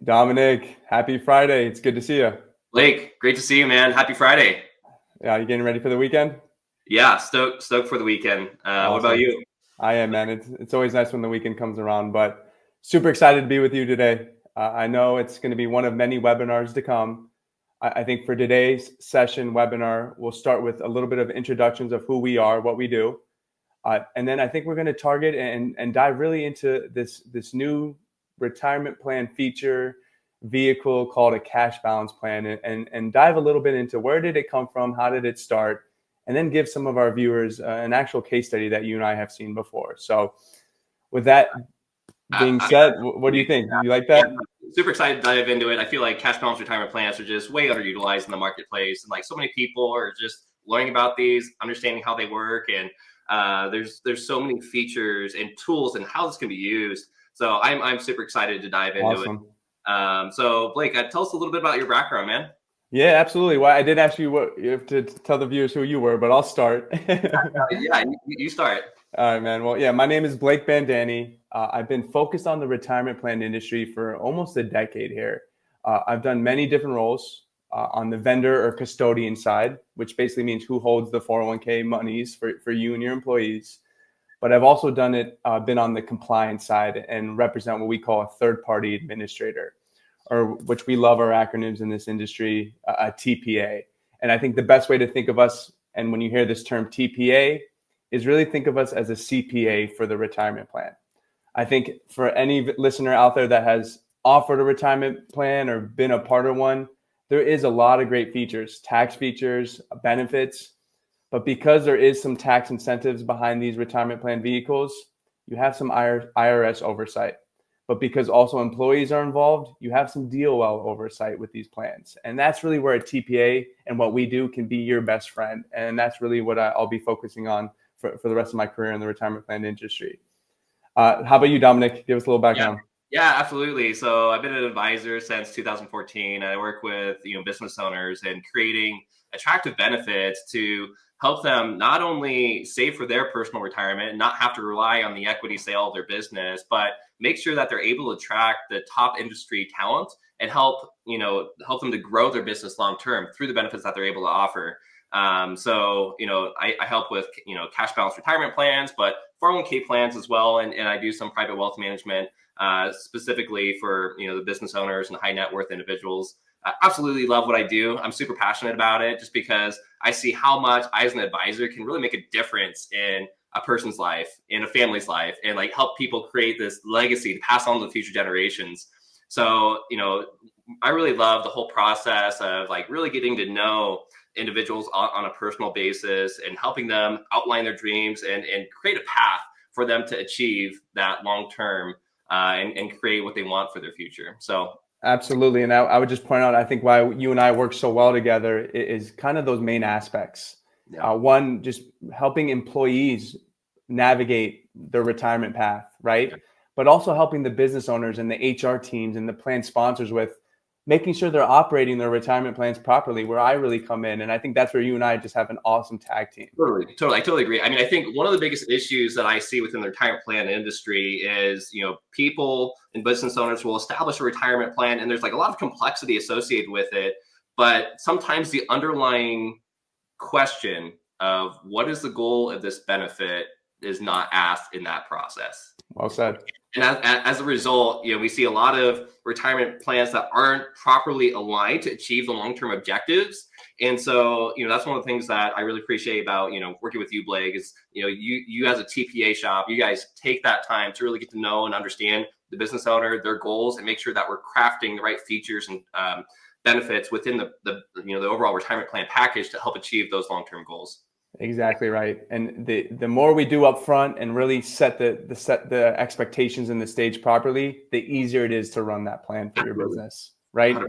Dominic, happy Friday. It's good to see you. Blake, great to see you, man. Happy Friday. Yeah, you getting ready for the weekend? Yeah, stoked for the weekend. What about Awesome. you? I am, man. It's always nice when the weekend comes around, but super excited to be with you today. I know it's going to be one of many webinars to come. I think for today's session webinar, we'll start with a little bit of introductions of who we are, what we do. And then I think we're going to target and dive really into this new retirement plan feature vehicle called a cash balance plan, and dive a little bit into where did it come from, how did it start, and then give some of our viewers an actual case study that you and I have seen before. So with that being I, said, what do you think? You like yeah, that? super excited to dive into it. I feel like cash balance retirement plans are just way underutilized in the marketplace, and like so many people are just learning about these, understanding how they work, and there's so many features and tools and how this can be used. So I'm super excited to dive into it. Awesome. So Blake, tell us a little bit about your background, man. Yeah, absolutely. Well, I did ask you what you have to tell the viewers who you were, but I'll start. Yeah, you start. All right, man. Well, yeah, my name is Blake Bandani. I've been focused on the retirement plan industry for almost a decade here. I've done many different roles on the vendor or custodian side, which basically means who holds the 401k monies for you and your employees. But I've also been on the compliance side and represent what we call a third-party administrator, or which we love our acronyms in this industry, a TPA. And I think the best way to think of us, and when you hear this term TPA, is really think of us as a CPA for the retirement plan. I think for any listener out there that has offered a retirement plan or been a part of one, there is a lot of great features, tax features, benefits. But because there is some tax incentives behind these retirement plan vehicles, you have some IRS oversight. But because also employees are involved, you have some DOL oversight with these plans. And that's really where a TPA and what we do can be your best friend. And that's really what I'll be focusing on for the rest of my career in the retirement plan industry. How about you, Dominic? Give us a little Yeah. background. Yeah, absolutely. So I've been an advisor since 2014. I work with business owners and creating attractive benefits to help them not only save for their personal retirement and not have to rely on the equity sale of their business, but make sure that they're able to attract the top industry talent and help them to grow their business long term through the benefits that they're able to offer. I help with cash balance retirement plans, but 401k plans as well, and I do some private wealth management specifically for the business owners and high net worth individuals. I absolutely love what I do. I'm super passionate about it just because I see how much I as an advisor can really make a difference in a person's life, in a family's life, and like help people create this legacy to pass on to future generations. So, I really love the whole process of like really getting to know individuals on a personal basis and helping them outline their dreams and create a path for them to achieve that long term and create what they want for their future. So Absolutely. And I would just point out, I think why you and I work so well together is kind of those main aspects. yeah, One, just helping employees navigate their retirement path, right? yeah. But also helping the business owners and the HR teams and the plan sponsors with making sure they're operating their retirement plans properly, where I really come in. And I think that's where you and I just have an awesome tag team. Totally. I totally agree. I mean, I think one of the biggest issues that I see within the retirement plan industry is, people and business owners will establish a retirement plan and there's like a lot of complexity associated with it. But sometimes the underlying question of what is the goal of this benefit is not asked in that process. Well said. And as a result, we see a lot of retirement plans that aren't properly aligned to achieve the long-term objectives. And so, that's one of the things that I really appreciate about, working with you, Blake, is, you as a TPA shop, you guys take that time to really get to know and understand the business owner, their goals, and make sure that we're crafting the right features and benefits within the overall retirement plan package to help achieve those long-term goals. Exactly right. And the more we do up front and really set the expectations and the stage properly, the easier it is to run that plan for your business. Right. 100%.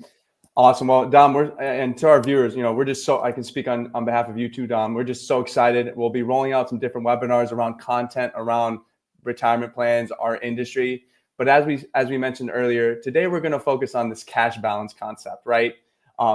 Awesome. Well, Dom, and to our viewers, we're just so, I can speak on behalf of you too, Dom. We're just so excited. We'll be rolling out some different webinars around content around retirement plans, our industry. But as we mentioned earlier, today we're going to focus on this cash balance concept, right?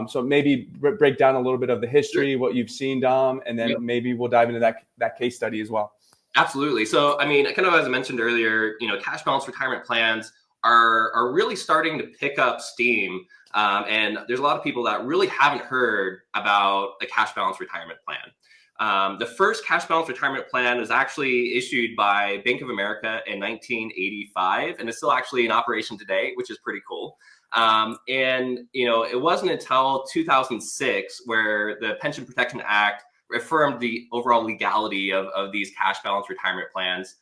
So maybe break down a little bit of the history, what you've seen, Dom, and then maybe we'll dive into that case study as well. Absolutely. So, I mean, kind of as I mentioned earlier, cash balance retirement plans are really starting to pick up steam. And there's a lot of people that really haven't heard about the cash balance retirement plan. The first cash balance retirement plan was actually issued by Bank of America in 1985, and it's still actually in operation today, which is pretty cool. And it wasn't until 2006 where the Pension Protection Act affirmed the overall legality of these cash balance retirement plans.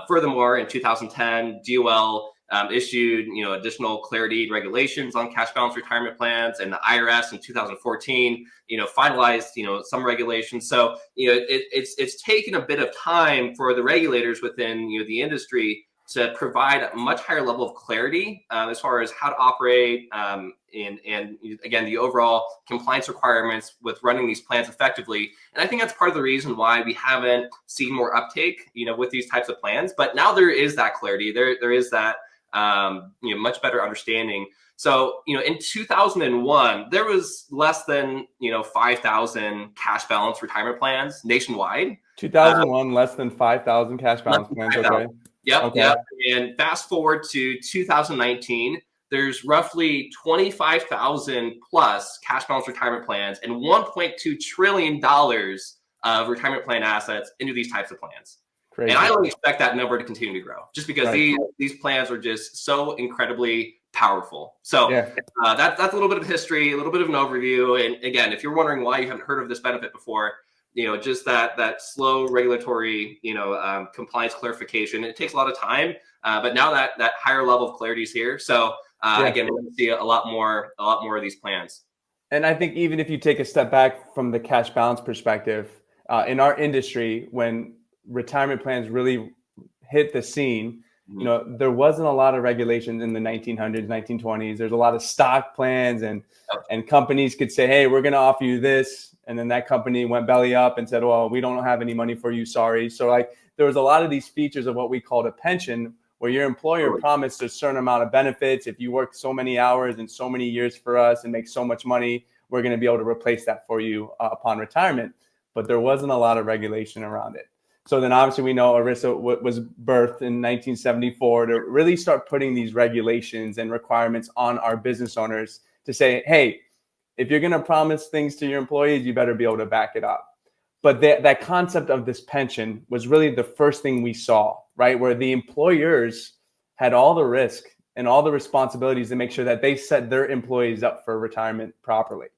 Furthermore, in 2010, DOL issued additional clarity regulations on cash balance retirement plans, and the IRS in 2014 finalized some regulations. So it's taken a bit of time for the regulators within the industry to provide a much higher level of clarity as far as how to operate and again, the overall compliance requirements with running these plans effectively. And I think that's part of the reason why we haven't seen more uptake, with these types of plans. But now there is that clarity. There is that much better understanding. So, in 2001, there was less than 5,000 cash balance retirement plans nationwide. 2001, less than 5,000 cash balance plans. Okay. Yep. Okay. Yep. And fast forward to 2019, there's roughly 25,000 plus cash balance retirement plans and $1.2 trillion of retirement plan assets into these types of plans. Crazy. And I don't expect that number to continue to grow just because these plans are just so incredibly powerful. So that's a little bit of history, a little bit of an overview. And again, if you're wondering why you haven't heard of this benefit before, just that slow regulatory, compliance clarification. It takes a lot of time, but now that higher level of clarity is here. So again, we're going to see a lot more of these plans. And I think even if you take a step back from the cash balance perspective, in our industry, when retirement plans really hit the scene, there wasn't a lot of regulations in the 1900s, 1920s. There's a lot of stock plans and companies could say, hey, we're going to offer you this. And then that company went belly up and said, well, we don't have any money for you. Sorry. So there was a lot of these features of what we called a pension, where your employer promised a certain amount of benefits. If you work so many hours and so many years for us and make so much money, we're going to be able to replace that for you upon retirement. But there wasn't a lot of regulation around it. So then obviously we know ERISA was birthed in 1974 to really start putting these regulations and requirements on our business owners to say, hey, if you're going to promise things to your employees, you better be able to back it up. But that concept of this pension was really the first thing we saw, right? Where the employers had all the risk and all the responsibilities to make sure that they set their employees up for retirement properly.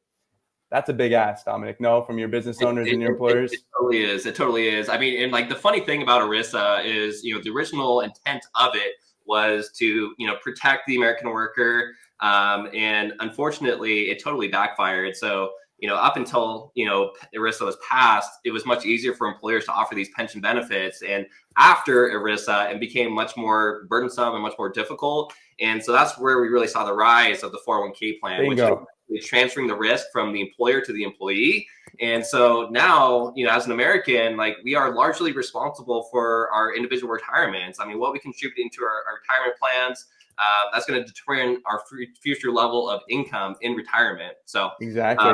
That's a big ask, Dominic. No, from your business owners and your employers. It totally is. It totally is. I mean, and the funny thing about ERISA is, the original intent of it was to, protect the American worker. And unfortunately, it totally backfired. So, up until, ERISA was passed, it was much easier for employers to offer these pension benefits. And after ERISA, it became much more burdensome and much more difficult. And so that's where we really saw the rise of the 401k plan, which is transferring the risk from the employer to the employee. And so now, as an American, we are largely responsible for our individual retirements. I mean, what we contribute into our retirement plans, that's going to determine our future level of income in retirement. So exactly.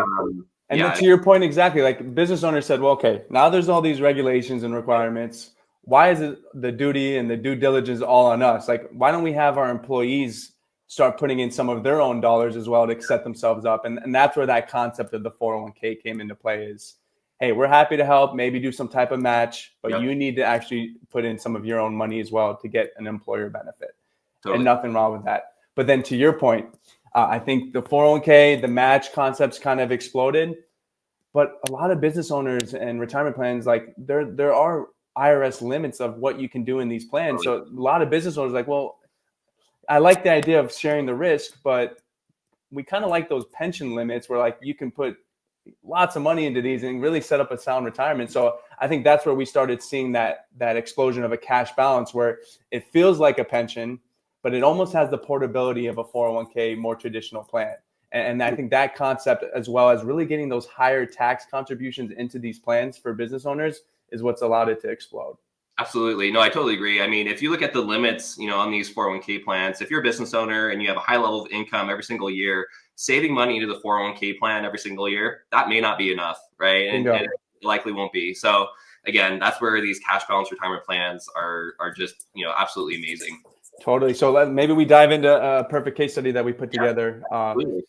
And to your point, exactly, business owners said, well, okay, now there's all these regulations and requirements. Why is it the duty and the due diligence all on us? Why don't we have our employees start putting in some of their own dollars as well to set themselves up? And that's where that concept of the 401k came into play is, hey, we're happy to help, maybe do some type of match, but you need to actually put in some of your own money as well to get an employer benefit. Totally. And nothing wrong with that. But then to your point, I think the 401k, the match concepts kind of exploded, but a lot of business owners and retirement plans, there are IRS limits of what you can do in these plans. So a lot of business owners are well, I like the idea of sharing the risk, but we kind of like those pension limits where you can put lots of money into these and really set up a sound retirement. So I think that's where we started seeing that explosion of a cash balance where it feels like a pension, but it almost has the portability of a 401k, more traditional plan. And I think that concept, as well as really getting those higher tax contributions into these plans for business owners, is what's allowed it to explode. Absolutely. No, I totally agree. I mean, if you look at the limits, on these 401k plans, if you're a business owner and you have a high level of income every single year, saving money into the 401k plan every single year, that may not be enough, right? And it likely won't be. So again, that's where these cash balance retirement plans are just, absolutely amazing. Totally. So maybe we dive into a perfect case study that we put together. Absolutely.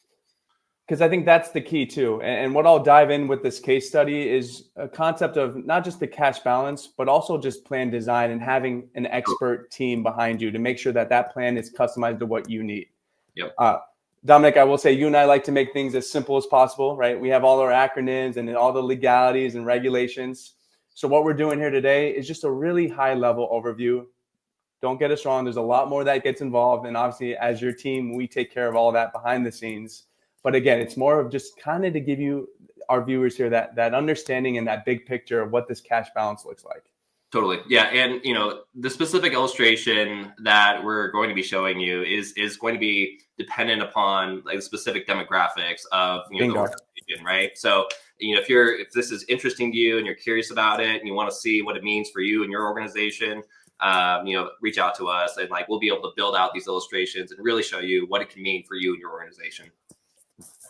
Because I think that's the key too. And what I'll dive in with this case study is a concept of not just the cash balance, but also just plan design and having an expert team behind you to make sure that that plan is customized to what you need. Yep. Dominic, I will say you and I like to make things as simple as possible, right? We have all our acronyms and all the legalities and regulations. So what we're doing here today is just a really high level overview. Don't get us wrong. There's a lot more that gets involved. And obviously, as your team, we take care of all that behind the scenes. But again, it's more of just kind of to give you, our viewers here, that understanding and that big picture of what this cash balance looks like. Totally. Yeah. And, the specific illustration that we're going to be showing you is going to be dependent upon like the specific demographics of, the organization, right? So, if this is interesting to you and you're curious about it and you want to see what it means for you and your organization, reach out to us and we'll be able to build out these illustrations and really show you what it can mean for you and your organization.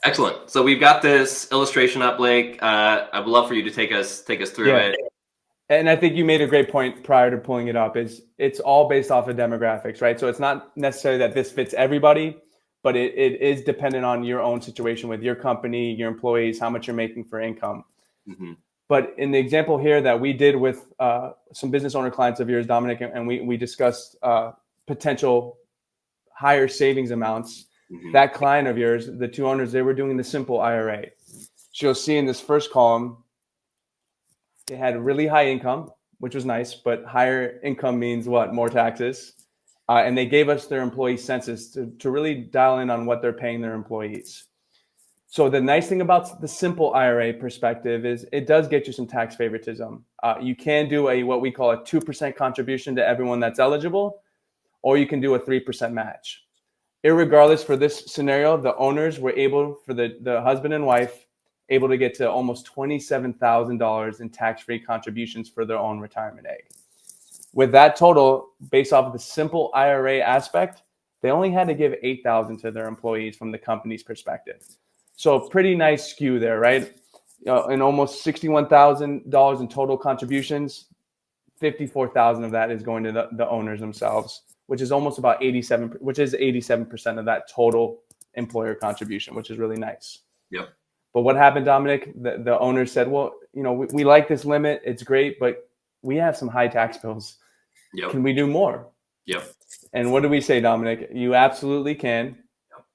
Excellent. So we've got this illustration up, Blake. I would love for you to take us through it. And I think you made a great point prior to pulling it up. It's all based off of demographics, right? So it's not necessarily that this fits everybody, but it is dependent on your own situation with your company, your employees, how much you're making for income. Mm-hmm. But in the example here that we did with some business owner clients of yours, Dominic, and we discussed potential higher savings amounts. Mm-hmm. That client of yours, the two owners, they were doing the Simple IRA. So you'll see in this first column, they had really high income, which was nice, but higher income means what? More taxes. And they gave us their employee census to really dial in on what they're paying their employees. So the nice thing about the Simple IRA perspective is it does get you some tax favoritism. You can do what we call a 2% contribution to everyone that's eligible, or you can do a 3% match. Irregardless, for this scenario, the owners were able, for the husband and wife, able to get to almost $27,000 in tax-free contributions for their own retirement egg. With that total, based off of the Simple IRA aspect, they only had to give $8,000 to their employees from the company's perspective. So pretty nice skew there, right? And almost $61,000 in total contributions, $54,000 of that is going to the owners themselves, which is almost about 87% of that total employer contribution, which is really nice. Yep. But what happened, Dominic? The owner said, well, we like this limit. It's great, but we have some high tax bills. Yep. Can we do more? Yep. And what do we say, Dominic? You absolutely can. Yep.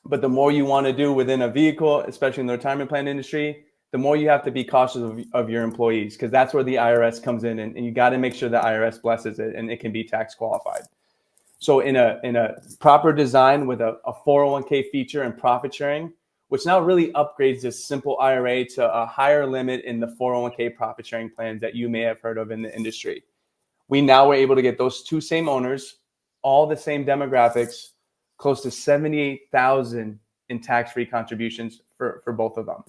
But the more you want to do within a vehicle, especially in the retirement plan industry, the more you have to be cautious of your employees, because that's where the IRS comes in, and you got to make sure the IRS blesses it and it can be tax qualified. So in a proper design with a 401k feature and profit sharing, which now really upgrades this Simple IRA to a higher limit in the 401k profit sharing plans that you may have heard of in the industry. We now were able to get those two same owners, all the same demographics, close to $78,000 in tax-free contributions for both of them.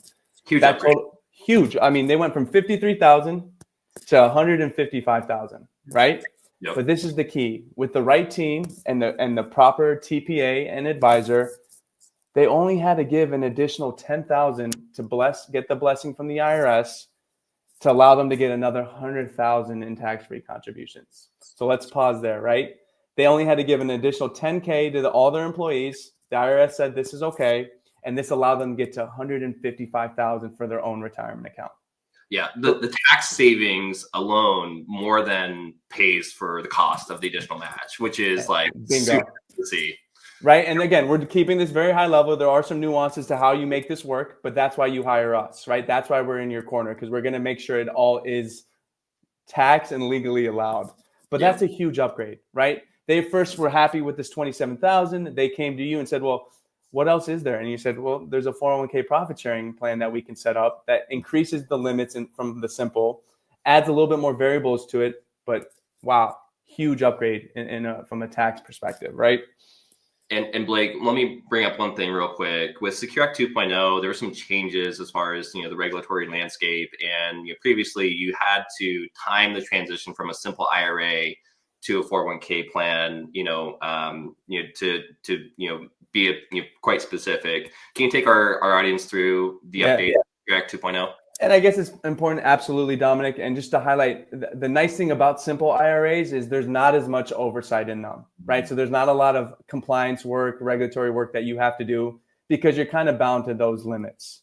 Huge upgrade. Huge. I mean, they went from $53,000 to $155,000, right? Yep. But this is the key. With the right team and the proper TPA and advisor, they only had to give an additional $10,000 to get the blessing from the IRS to allow them to get another $100,000 in tax-free contributions. So let's pause there, right? They only had to give an additional $10K to all their employees. The IRS said this is okay, and this allowed them to get to $155,000 for their own retirement account. Yeah, the tax savings alone more than pays for the cost of the additional match, which is super to see. Right. And again, we're keeping this very high level. There are some nuances to how you make this work, but that's why you hire us, right? That's why we're in your corner, because we're going to make sure it all is tax and legally allowed. But that's a huge upgrade, right? They first were happy with this $27,000. They came to you and said, well, what else is there? And you said, well, there's a 401k profit sharing plan that we can set up that increases the limits from the Simple, adds a little bit more variables to it. But wow, huge upgrade from a tax perspective, right? And Blake, let me bring up one thing real quick. With Secure Act 2.0, there were some changes as far as the regulatory landscape, and previously you had to time the transition from a Simple IRA to a 401k plan. To be quite specific. Can you take our audience through the update of Secure Act 2.0? And I guess it's important, absolutely, Dominic. And just to highlight, the nice thing about simple IRAs is there's not as much oversight in them, right? So there's not a lot of compliance work, regulatory work that you have to do because you're kind of bound to those limits.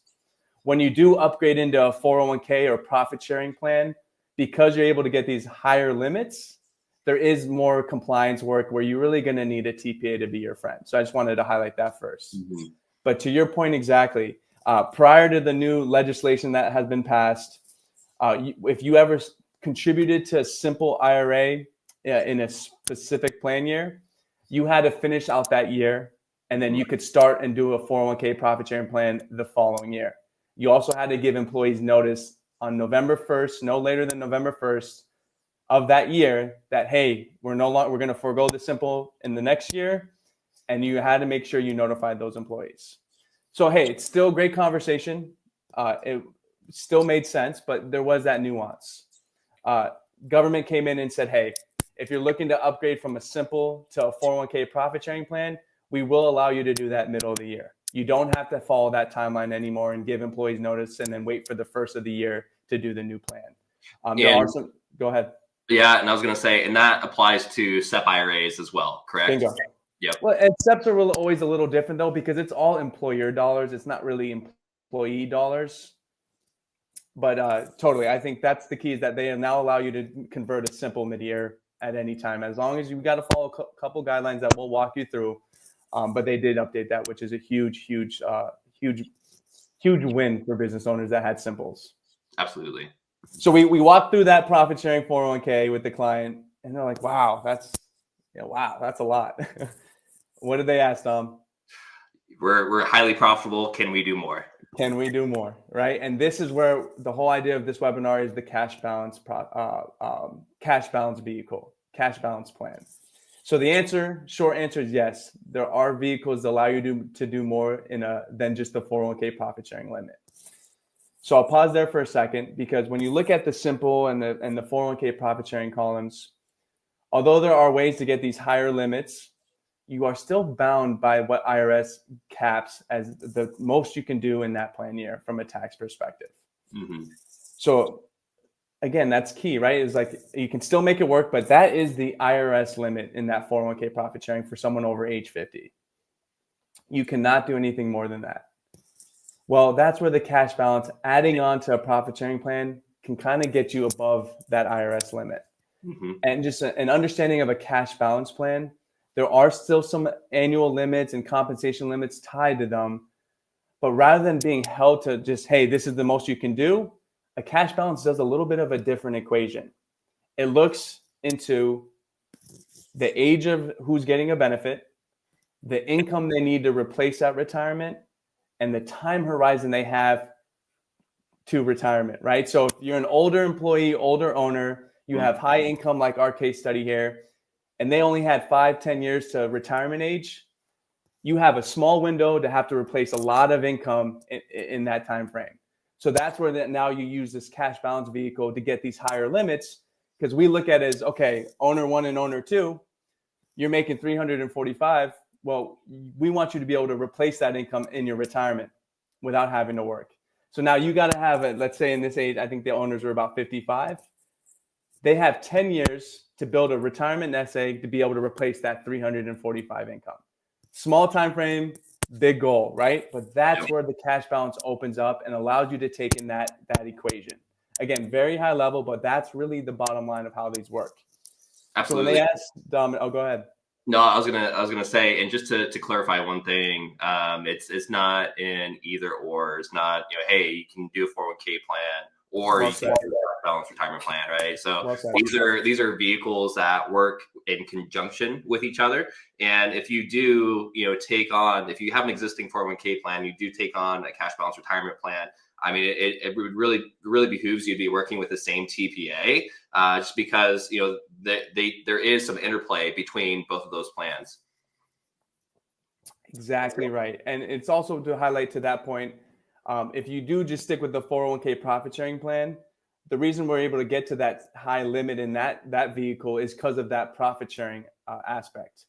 When you do upgrade into a 401k or profit sharing plan, because you're able to get these higher limits, there is more compliance work where you're really going to need a TPA to be your friend. So I just wanted to highlight that first. But to your point exactly, prior to the new legislation that has been passed, if you ever contributed to a simple IRA in a specific plan year, you had to finish out that year, and then you could start and do a 401k profit sharing plan the following year. You also had to give employees notice on November 1st, no later than November 1st of that year that, hey, we're going to forego the simple in the next year. And you had to make sure you notified those employees. So, hey, it's still a great conversation. It still made sense, but there was that nuance. Government came in and said, hey, if you're looking to upgrade from a simple to a 401k profit sharing plan, we will allow you to do that middle of the year. You don't have to follow that timeline anymore and give employees notice and then wait for the first of the year to do the new plan. There are some, go ahead. Yeah, and I was going to say, and that applies to SEP IRAs as well, correct? Bingo. Yep. Well, and SEPs are always a little different though, because it's all employer dollars. It's not really employee dollars. But totally, I think that's the key, is that they now allow you to convert a simple mid-year at any time, as long as you've got to follow a couple guidelines that we'll walk you through. But they did update that, which is a huge win for business owners that had simples. Absolutely. So we walked through that profit sharing 401k with the client, and they're like, wow, that's a lot. What did they ask, Dom? We're highly profitable. Can we do more? Can we do more? Right. And this is where the whole idea of this webinar is the cash balance vehicle, cash balance plan. So the short answer is yes. There are vehicles that allow you to do more than just the 401k profit sharing limit. So I'll pause there for a second, because when you look at the simple and the 401k profit sharing columns, although there are ways to get these higher limits, you are still bound by what IRS caps as the most you can do in that plan year from a tax perspective. So again, that's key, right? It's like you can still make it work, but that is the IRS limit in that 401k profit sharing for someone over age 50. You cannot do anything more than that. Well, that's where the cash balance adding on to a profit sharing plan can kind of get you above that IRS limit. And just an understanding of a cash balance plan, there are still some annual limits and compensation limits tied to them. But rather than being held to just, hey, this is the most you can do, a cash balance does a little bit of a different equation. It looks into the age of who's getting a benefit, the income they need to replace that retirement, and the time horizon they have to retirement, right? So if you're an older employee, older owner, you have high income, like our case study here, and they only had 5-10 years to retirement age, you have a small window to have to replace a lot of income in that time frame. So that's where now you use this cash balance vehicle to get these higher limits, because we look at it as, okay, owner one and owner two, you're making 345. Well, we want you to be able to replace that income in your retirement without having to work. So now you got to have it. Let's say in this age, I think the owners are about 55. They have 10 years to build a retirement nest egg to be able to replace that 345 income. Small time frame, big goal, right? But that's where the cash balance opens up and allows you to take in that equation. Again, very high level, but that's really the bottom line of how these work. Absolutely. So when they ask, Dom, go ahead. No, I was gonna say, and just to clarify one thing, it's not in either or. It's not, hey, you can do a 401k plan or you can do a balanced retirement plan, right? So these are vehicles that work in conjunction with each other. And if you do, if you have an existing 401k plan, you do take on a cash balance retirement plan, I mean, it would really behooves you to be working with the same TPA, just because there is some interplay between both of those plans. Exactly right, and it's also to highlight to that point. If you do just stick with the 401k profit sharing plan, the reason we're able to get to that high limit in that vehicle is because of that profit sharing aspect.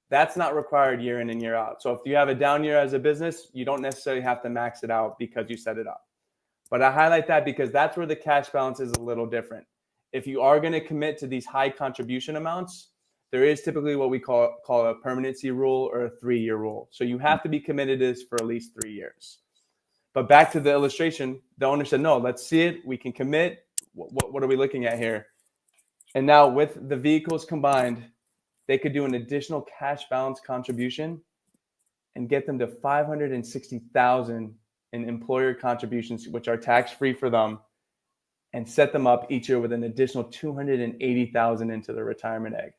That's not required year in and year out. So if you have a down year as a business, you don't necessarily have to max it out because you set it up. But I highlight that because that's where the cash balance is a little different. If you are going to commit to these high contribution amounts, there is typically what we call a permanency rule or a 3-year rule. So you have to be committed to this for at least 3 years. But back to the illustration, the owner said, no, let's see it. We can commit. What are we looking at here? And now with the vehicles combined, they could do an additional cash balance contribution and get them to $560,000 in employer contributions, which are tax-free for them, and set them up each year with an additional $280,000 into the retirement egg.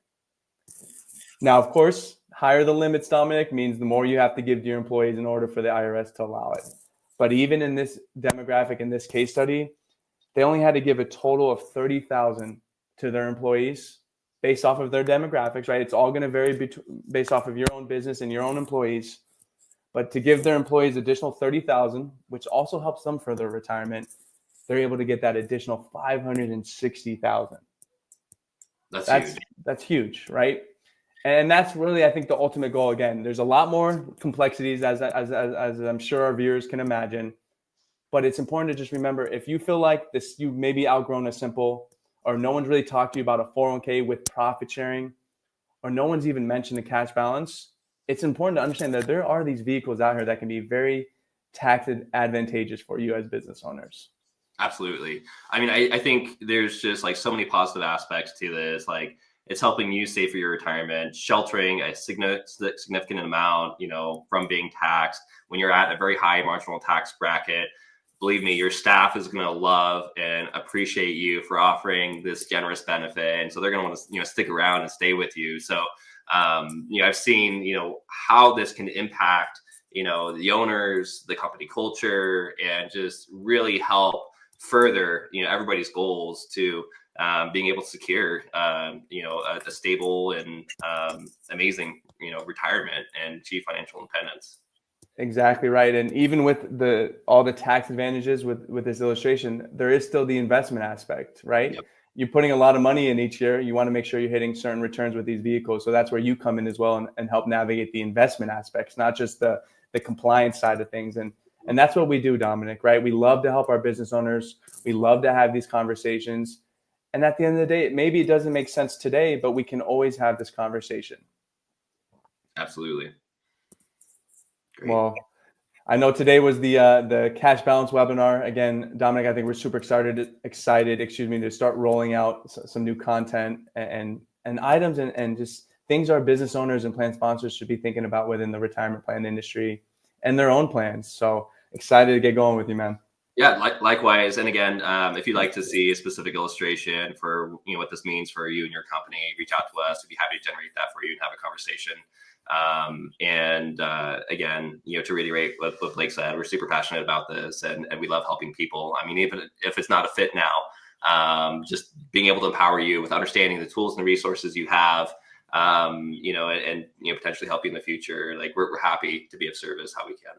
Now, of course, higher the limits, Dominic, means the more you have to give to your employees in order for the IRS to allow it. But even in this demographic, in this case study, they only had to give a total of $30,000 to their employees based off of their demographics, right? It's all going to vary based off of your own business and your own employees. But to give their employees additional $30,000, which also helps them for their retirement, they're able to get that additional $560,000. That's huge, right? And that's really, I think, the ultimate goal. Again, there's a lot more complexities as I'm sure our viewers can imagine. But it's important to just remember, if you feel like this, you maybe outgrown a Simple, or no one's really talked to you about a 401k with profit sharing, or no one's even mentioned the cash balance, it's important to understand that there are these vehicles out here that can be very tax advantageous for you as business owners. Absolutely. I mean, I think there's just like so many positive aspects to this. Like, it's helping you save for your retirement, sheltering a significant amount, from being taxed when you're at a very high marginal tax bracket. Believe me, your staff is going to love and appreciate you for offering this generous benefit. And so they're going to want to, stick around and stay with you. So, I've seen, how this can impact, the owners, the company culture, and just really help further, everybody's goals to being able to secure, a stable and amazing, retirement and achieve financial independence. Exactly right. And even with all the tax advantages with this illustration, there is still the investment aspect, right? Yep. You're putting a lot of money in each year. You want to make sure you're hitting certain returns with these vehicles. So that's where you come in as well and help navigate the investment aspects, not just the compliance side of things. And that's what we do, Dominic, right? We love to help our business owners. We love to have these conversations. And at the end of the day, maybe it doesn't make sense today, but we can always have this conversation. Absolutely. Great. Well, I know today was the cash balance webinar. Again, Dominic, I think we're super excited, to start rolling out some new content and items and just things our business owners and plan sponsors should be thinking about within the retirement plan industry and their own plans. So excited to get going with you, man. Yeah, likewise. And again, if you'd like to see a specific illustration for what this means for you and your company, reach out to us. We'd be happy to generate that for you and have a conversation. Again, to reiterate what Blake said, we're super passionate about this and we love helping people. I mean, even if it's not a fit now, just being able to empower you with understanding the tools and the resources you have, and potentially help you in the future. Like we're happy to be of service how we can.